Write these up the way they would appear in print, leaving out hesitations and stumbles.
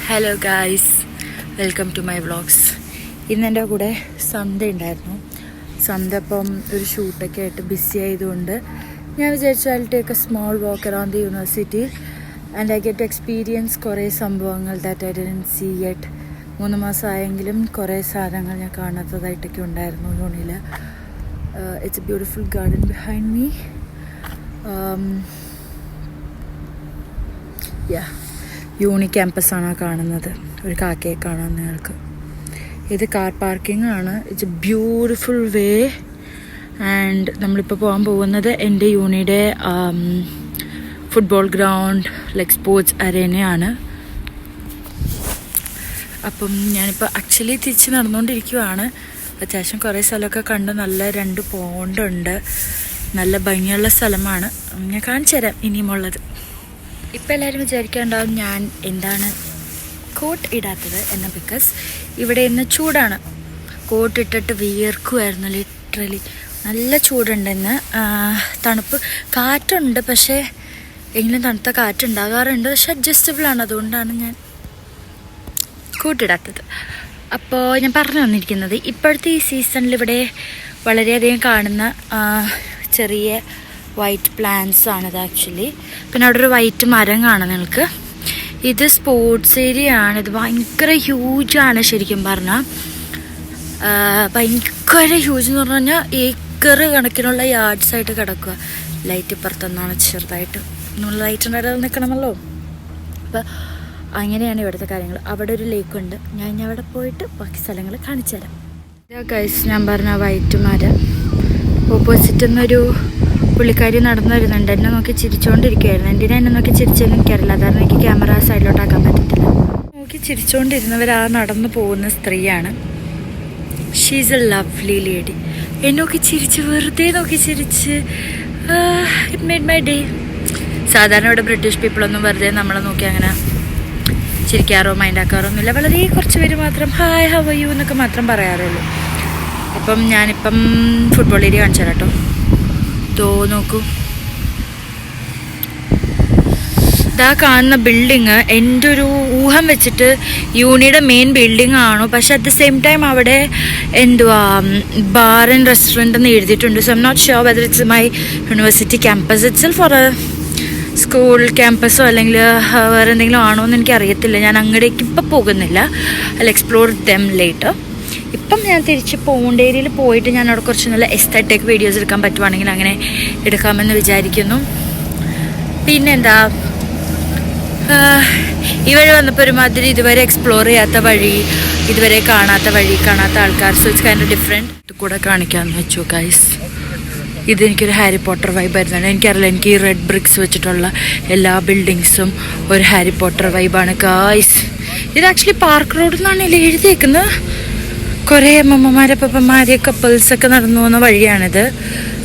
Hello guys, welcome to my vlogs. ഇന്നെൻ്റെ കൂടെ സന്ധ്യ ഉണ്ടായിരുന്നു. സന്ധ്യ അപ്പം ഒരു ഷൂട്ടൊക്കെ ആയിട്ട് ബിസി ആയതുകൊണ്ട് ഞാൻ വിചാരിച്ചു I will take a small walk around the university and I get to experience കുറേ സംഭവങ്ങൾ that I didn't see yet. 3 മാസമായെങ്കിലും കുറേ സാധനങ്ങൾ ഞാൻ കാണാത്തതായിട്ടൊക്കെ ഉണ്ടായിരുന്നു യൂണിയിൽ. It's a beautiful garden behind me. Uni ക്യാമ്പസാണ് കാണുന്നത്. ഒരു കാക്കയെ കാണാൻ നിങ്ങൾക്ക്. ഇത് കാർ പാർക്കിംഗ് ആണ്. It's a beautiful way. And നമ്മളിപ്പോൾ പോകാൻ പോകുന്നത് എൻ്റെ യൂണിയുടെ ഫുട്ബോൾ ഗ്രൗണ്ട്, ലൈക്ക് സ്പോർട്സ് അരേനയാണ്. അപ്പം ഞാനിപ്പോൾ ആക്ച്വലി തിരിച്ച് നടന്നുകൊണ്ടിരിക്കുവാണ്. അത്യാവശ്യം കുറേ സ്ഥലമൊക്കെ കണ്ട് നല്ല 2 പോണ്ടുണ്ട്. നല്ല ഭംഗിയുള്ള സ്ഥലമാണ്. ഞാൻ കാണിച്ചു തരാം ഇനിയുമുള്ളത്. ഇപ്പം എല്ലാവരും വിചാരിക്കാനുണ്ടാവും ഞാൻ എന്താണ് കോട്ട് ഇടാത്തത് എന്ന്. ബിക്കോസ് ഇവിടെ ഇന്ന് ചൂടാണ്. കോട്ട് ഇട്ടിട്ട് വിയർക്കുമായിരുന്നു ലിറ്ററലി. നല്ല ചൂടുണ്ടെന്ന്. തണുപ്പ് കാറ്റുണ്ട്, പക്ഷേ എങ്കിലും തണുത്ത കാറ്റുണ്ടാകാറുണ്ട്. പക്ഷെ അഡ്ജസ്റ്റബിളാണ്. അതുകൊണ്ടാണ് ഞാൻ കോട്ടിടാത്തത്. അപ്പോൾ ഞാൻ പറഞ്ഞു വന്നിരിക്കുന്നത്, ഇപ്പോഴത്തെ ഈ സീസണിൽ ഇവിടെ വളരെയധികം കാണുന്ന ചെറിയ വൈറ്റ് പ്ലാന്റ്സ് ആണിത് ആക്ച്വലി. പിന്നെ അവിടെ ഒരു വൈറ്റ് മരം കാണാം നിങ്ങൾക്ക്. ഇത് സ്പോർട്സ് ഏരിയ ആണ്. ഇത് ഭയങ്കര ഹ്യൂജാണ് ശരിക്കും പറഞ്ഞാൽ. ഭയങ്കര ഹ്യൂജ് എന്ന് പറഞ്ഞു കഴിഞ്ഞാൽ ഏക്കർ കണക്കിനുള്ള യാർഡ്സായിട്ട് കിടക്കുക. ലൈറ്റ് ഇപ്പുറത്തൊന്നാണ് ചെറുതായിട്ട്. നമ്മൾ ലൈറ്റ് ഉണ്ടായിട്ട് നിൽക്കണമല്ലോ. അപ്പോൾ അങ്ങനെയാണ് ഇവിടുത്തെ കാര്യങ്ങൾ. അവിടെ ഒരു ലേക്കുണ്ട്. ഞാൻ അവിടെ പോയിട്ട് ബാക്കി സ്ഥലങ്ങൾ കാണിച്ചു തരാം. ഗൈസ്, ഞാൻ പറഞ്ഞ വൈറ്റ് മരം ഓപ്പോസിറ്റ് നിന്നൊരു പുള്ളിക്കാരി നടന്നു വരുന്നുണ്ട്. എന്നെ നോക്കി ചിരിച്ചുകൊണ്ടിരിക്കുകയായിരുന്നു. എന്തിനാ എന്നെ നോക്കി ചിരിച്ചതെന്ന് എനിക്കറിയില്ല. കാരണം എനിക്ക് ക്യാമറ സൈഡിലോട്ടാക്കാൻ പറ്റത്തില്ല. നോക്കി ചിരിച്ചുകൊണ്ടിരുന്നവർ ആ നടന്നു പോകുന്ന സ്ത്രീയാണ്. She's A lovely lady. എന്നെ നോക്കി ചിരിച്ച്, വെറുതെ നോക്കി ചിരിച്ച്. It made my day. സാധാരണ ഇവിടെ ബ്രിട്ടീഷ് പീപ്പിളൊന്നും വെറുതെ നമ്മളെ നോക്കി അങ്ങനെ ചിരിക്കാറോ മൈൻഡാക്കാറോ ഒന്നുമില്ല. വളരെ കുറച്ച് പേര് മാത്രം ഹായ് ഹൗ ആർ യു എന്നൊക്കെ മാത്രം പറയാറുള്ളൂ. അപ്പം ഞാനിപ്പം ഫുട്ബോൾ ഏരിയ കാണിച്ചു തരാം കേട്ടോ. നോക്കൂ, ഇതാ കാണുന്ന ബിൽഡിങ് എൻ്റെ ഒരു ഊഹം വെച്ചിട്ട് യൂണിയുടെ മെയിൻ ബിൽഡിംഗ് ആണോ. പക്ഷെ അറ്റ് ദ സെയിം ടൈം അവിടെ എന്തുവാ ബാർ ആൻഡ് റെസ്റ്റോറൻറ്റ് എന്ന് എഴുതിയിട്ടുണ്ട്. So I'm not sure whether it's my university campus itself for a school ക്യാമ്പസോ അല്ലെങ്കിൽ വേറെ എന്തെങ്കിലും ആണോ എന്ന് എനിക്കറിയത്തില്ല. ഞാൻ അങ്ങോട്ടേക്ക് ഇപ്പം പോകുന്നില്ല. I explore them later. ഇപ്പം ഞാൻ തിരിച്ച് പോണ്ടേരിയിൽ പോയിട്ട് ഞാൻ അവിടെ കുറച്ച് നല്ല എസ്തറ്റിക് വീഡിയോസ് എടുക്കാൻ പറ്റുവാണെങ്കിൽ അങ്ങനെ എടുക്കാമെന്ന് വിചാരിക്കുന്നു. പിന്നെന്താ, ഈ വഴി വന്നപ്പോൾ ഒരുമാതിരി ഇതുവരെ എക്സ്പ്ലോർ ചെയ്യാത്ത വഴി, ഇതുവരെ കാണാത്ത വഴി, കാണാത്ത ആൾക്കാർ. So it's kind of different. ഇത് കൂടെ കാണിക്കാമെന്ന് വെച്ചു ഗൈസ്. ഇതെനിക്കൊരു ഹാരി പോട്ടർ വൈബായിരുന്നു. എനിക്കറിയില്ല, എനിക്ക് ഈ റെഡ് ബ്രിക്സ് വെച്ചിട്ടുള്ള എല്ലാ ബിൽഡിങ്സും ഒരു ഹാരി പോട്ടർ വൈബാണ് ഗൈസ്. ഇത് ആക്ച്വലി പാർക്ക് റോഡ് എന്നാണ് ഇതിൽ എഴുതിയേക്കുന്നത്. കുറേ അമ്മമ്മമാരെ പപ്പന്മാരെ കപ്പിൾസൊക്കെ നടന്നു പോകുന്ന വഴിയാണിത്.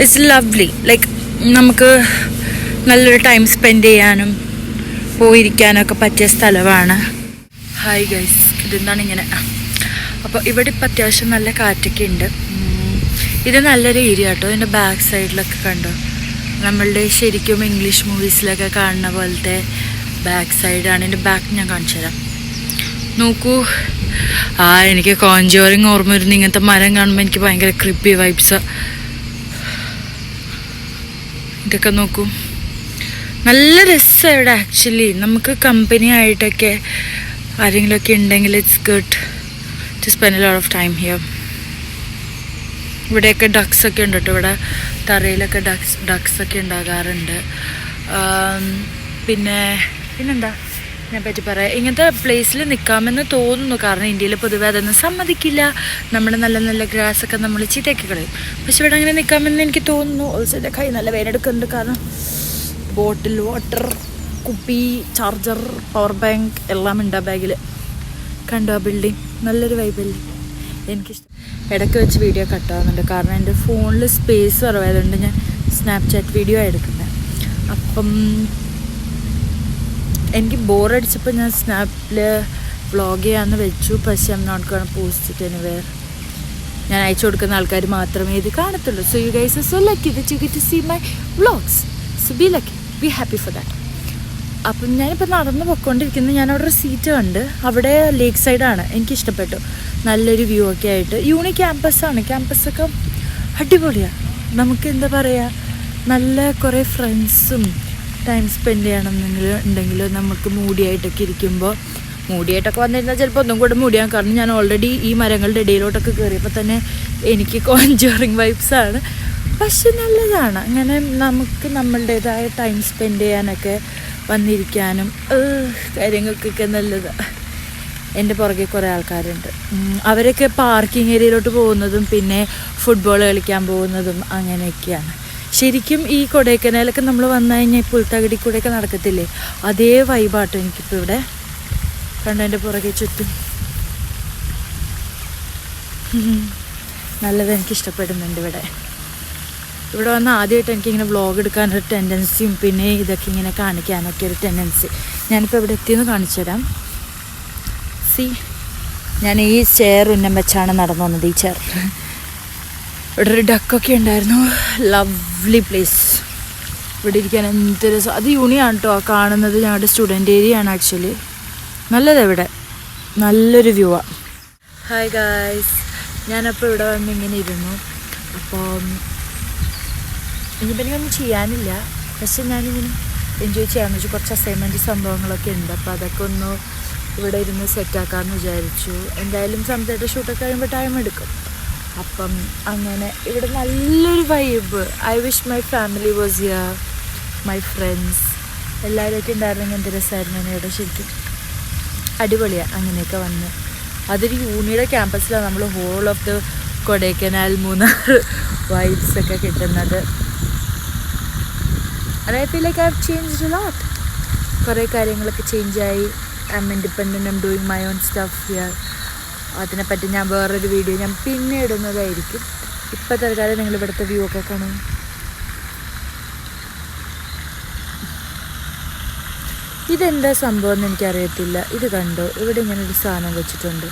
It's lovely. ലൈക്ക് നമുക്ക് നല്ലൊരു ടൈം സ്പെൻഡ് ചെയ്യാനും പോയിരിക്കാനൊക്കെ പറ്റിയ സ്ഥലമാണ്. ഹായ് ഗൈസ്, ഇതെന്താണ് ഇങ്ങനെ. അപ്പോൾ ഇവിടെ ഇപ്പം അത്യാവശ്യം നല്ല കാറ്റൊക്കെ ഉണ്ട്. ഇത് നല്ലൊരു ഏരിയ കേട്ടോ. ഇതിൻ്റെ ബാക്ക് സൈഡിലൊക്കെ കണ്ടോ, നമ്മളുടെ ശരിക്കും ഇംഗ്ലീഷ് മൂവീസിലൊക്കെ കാണുന്ന പോലത്തെ ബാക്ക് സൈഡാണ്. ഇതിൻ്റെ ബാക്ക് ഞാൻ കാണിച്ചു തരാം. നോക്കൂ, എനിക്ക് കോഞ്ചോറിങ് ഓർമ്മ വരുന്നു. ഇങ്ങനത്തെ മരം കാണുമ്പോൾ എനിക്ക് ഭയങ്കര ക്രിപ്പി വൈബ്സ്. ഇതൊക്കെ നോക്കൂ, നല്ല രസമാണ് ഇവിടെ ആക്ച്വലി. നമുക്ക് കമ്പനി ആയിട്ടൊക്കെ ആരെങ്കിലുമൊക്കെ ഉണ്ടെങ്കിൽ it's good to spend a lot of time here. ഇവിടെയൊക്കെ ഡക്സ് ഒക്കെ ഉണ്ട് കേട്ടോ. ഇവിടെ തറയിലൊക്കെ ഡക്സ് ഒക്കെ ഉണ്ടാകാറുണ്ട്. പിന്നെന്താ ഇതിനെപ്പറ്റി പറയാം. ഇങ്ങനത്തെ പ്ലേസിൽ നിൽക്കാമെന്ന് തോന്നുന്നു. കാരണം ഇന്ത്യയിൽ പൊതുവെ അതൊന്നും സമ്മതിക്കില്ല. നമ്മുടെ നല്ല നല്ല ഗ്രാസൊക്കെ നമ്മൾ ചീത്തയാക്കി കളയും. പക്ഷെ ഇവിടെ അങ്ങനെ നിൽക്കാമെന്ന് എനിക്ക് തോന്നുന്നു. ഓൾസോ എൻ്റെ കൈ നല്ല വേനെടുക്കുന്നുണ്ട്. കാരണം ബോട്ടിൽ വാട്ടർ, കുപ്പി, ചാർജർ, പവർ ബാങ്ക് എല്ലാം ഉണ്ട് ആ ബാഗിൽ. കണ്ടോ ആ ബിൽഡിങ്? നല്ലൊരു വൈബല്ലേ. എനിക്കിഷ്ടം. ഇടയ്ക്ക് വെച്ച് വീഡിയോ കട്ടാവുന്നുണ്ട്. കാരണം എൻ്റെ ഫോണിൽ സ്പേസ് കുറവായതുകൊണ്ട് ഞാൻ സ്നാപ്ചാറ്റ് വീഡിയോ എടുക്കുന്നത്. അപ്പം എനിക്ക് ബോറടിച്ചപ്പോൾ ഞാൻ സ്നാപ്പിൽ വ്ളോഗ് ചെയ്യാമെന്ന് വെച്ചു. പക്ഷേ I'm not gonna post it anywhere. ഞാൻ അയച്ചു കൊടുക്കുന്ന ആൾക്കാർ മാത്രമേ ഇത് കാണത്തുള്ളൂ. So you guys are so lucky that you get to see my vlogs. So be lucky, be happy for that. അപ്പം ഞാനിപ്പോൾ നടന്ന് പൊയ്ക്കൊണ്ടിരിക്കുന്നത്, ഞാനവിടെ ഒരു സീറ്റ് കണ്ട്, അവിടെ ലേക്ക് സൈഡാണ്, എനിക്കിഷ്ടപ്പെട്ടു. നല്ലൊരു വ്യൂ ഒക്കെ ആയിട്ട്. യൂണി ക്യാമ്പസാണ്, ക്യാമ്പസൊക്കെ അടിപൊളിയാണ്. നമുക്ക് എന്താ പറയുക, നല്ല കുറേ ഫ്രണ്ട്സും ടൈം സ്പെൻഡ് ചെയ്യണമെന്നുണ്ടെങ്കിൽ നമുക്ക് മൂടിയായിട്ടൊക്കെ ഇരിക്കുമ്പോൾ, മൂടിയായിട്ടൊക്കെ വന്നിരുന്നാൽ ചിലപ്പോൾ ഒന്നും കൂടെ മൂടിയാൻ, കാരണം ഞാൻ ഓൾറെഡി ഈ മരങ്ങളുടെ ഇടയിലോട്ടൊക്കെ കയറിയപ്പോൾ തന്നെ എനിക്ക് കോൺജറിങ് വൈബ്സാണ്. പക്ഷെ നല്ലതാണ് അങ്ങനെ നമുക്ക് നമ്മളുടേതായ ടൈം സ്പെൻഡ് ചെയ്യാനൊക്കെ വന്നിരിക്കാനും കാര്യങ്ങൾക്കൊക്കെ നല്ലതാണ്. എൻ്റെ പുറകെ കുറേ ആൾക്കാരുണ്ട്. അവരൊക്കെ പാർക്കിംഗ് ഏരിയയിലോട്ട് പോകുന്നതും പിന്നെ ഫുട്ബോൾ കളിക്കാൻ പോകുന്നതും അങ്ങനെയൊക്കെയാണ്. ശരിക്കും ഈ കൊടൈക്കനാലൊക്കെ നമ്മൾ വന്നു കഴിഞ്ഞാൽ പുൽത്തകടി കൂടെയൊക്കെ നടക്കത്തില്ലേ, അതേ വൈബാട്ടോ എനിക്കിപ്പോൾ ഇവിടെ കണ്ടു. എൻ്റെ പുറകെ ചുറ്റും നല്ലത്, എനിക്ക് ഇഷ്ടപ്പെടുന്നുണ്ട് ഇവിടെ. ഇവിടെ വന്ന് ആദ്യമായിട്ട് എനിക്കിങ്ങനെ വ്ളോഗ് എടുക്കാനൊരു ടെൻഡൻസിയും പിന്നെ ഇതൊക്കെ ഇങ്ങനെ കാണിക്കാനൊക്കെ ഒരു ടെൻഡൻസി. ഞാനിപ്പോൾ ഇവിടെ എത്തിയെന്ന് കാണിച്ചു തരാം. ഞാൻ ഈ ചെയർ ഉന്നം വെച്ചാണ് നടന്നു വന്നത്. ഈ ചെയർ ഇവിടെ ഒരു ഡക്കൊക്കെ ഉണ്ടായിരുന്നു. Lovely place. ഇവിടെ ഇരിക്കാൻ എന്ത് രസം. അത് യൂണിയാണ് കേട്ടോ കാണുന്നത്, ഞങ്ങളുടെ സ്റ്റുഡൻറ്റ് ഏരിയ ആണ് ആക്ച്വലി. നല്ലതാണ് ഇവിടെ, നല്ലൊരു വ്യൂ ആണ്. ഹായ് ഗായ്സ്, ഞാനപ്പോൾ ഇവിടെ വന്ന് ഇങ്ങനെ ഇരുന്നു. അപ്പോൾ ഇനിയിപ്പോൾ എനിക്കൊന്നും ചെയ്യാനില്ല, പക്ഷെ ഞാനിങ്ങനെ എൻജോയ് ചെയ്യാമെന്ന് വെച്ചാൽ കുറച്ച് അസൈൻമെൻറ്റ് സംഭവങ്ങളൊക്കെ ഉണ്ട്. അപ്പോൾ അതൊക്കെ ഒന്ന് ഇവിടെ ഇരുന്ന് സെറ്റാക്കാമെന്ന് വിചാരിച്ചു. എന്തായാലും സംസാരിച്ച ഷൂട്ടൊക്കെ കഴിയുമ്പോൾ ടൈം എടുക്കും. അപ്പം അങ്ങനെ ഇവിടെ നല്ലൊരു vibe. I wish my family was here, my friends എല്ലാവരുമൊക്കെ ഉണ്ടായിരുന്നെങ്കിൽ എന്ത് രസമായിരുന്നു ഇവിടെ. ശരിക്കും അടിപൊളിയാണ് അങ്ങനെയൊക്കെ വന്ന്. അതൊരു യൂണിയുടെ ക്യാമ്പസിലാണ് നമ്മൾ whole of the Kodaikanal Munnar വൈബ്സൊക്കെ കിട്ടുന്നത്. And I feel like I've changed a lot. കുറേ കാര്യങ്ങളൊക്കെ ചേഞ്ചായി. I'm independent, I'm doing my own stuff here. അതിനെപ്പറ്റി ഞാൻ വേറൊരു വീഡിയോ ഞാൻ പിന്നെ ഇടുന്നതായിരിക്കും. ഇപ്പോൾ തൽക്കാലം നിങ്ങൾ ഇവിടുത്തെ വ്യൂ ഒക്കെ കാണും. ഇതെന്താ സംഭവം എന്ന് എനിക്കറിയത്തില്ല. ഇത് കണ്ടോ, ഇവിടെ ഇങ്ങനെ ഒരു സാധനം വെച്ചിട്ടുണ്ട്,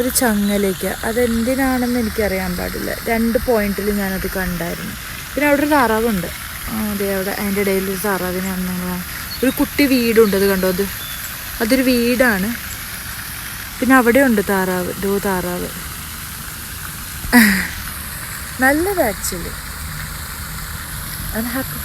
ഒരു ചങ്ങലേക്ക്. അതെന്തിനാണെന്ന് എനിക്കറിയാൻ പാടില്ല. 2 പോയിന്റിൽ ഞാനത് കണ്ടായിരുന്നു. പിന്നെ അവിടെ ഒരു താറാവുണ്ട്. അതെ, അവിടെ അതിൻ്റെ ഇടയിൽ ഒരു താറാവിനെ ഒരു കുട്ടി വീടുണ്ട്. അത് കണ്ടോ, അതൊരു വീടാണ്. പിന്നെ അവിടെ ഉണ്ട് താറാവ്, താറാവ്. നല്ലത് ആക്ച്വലി. I am happy.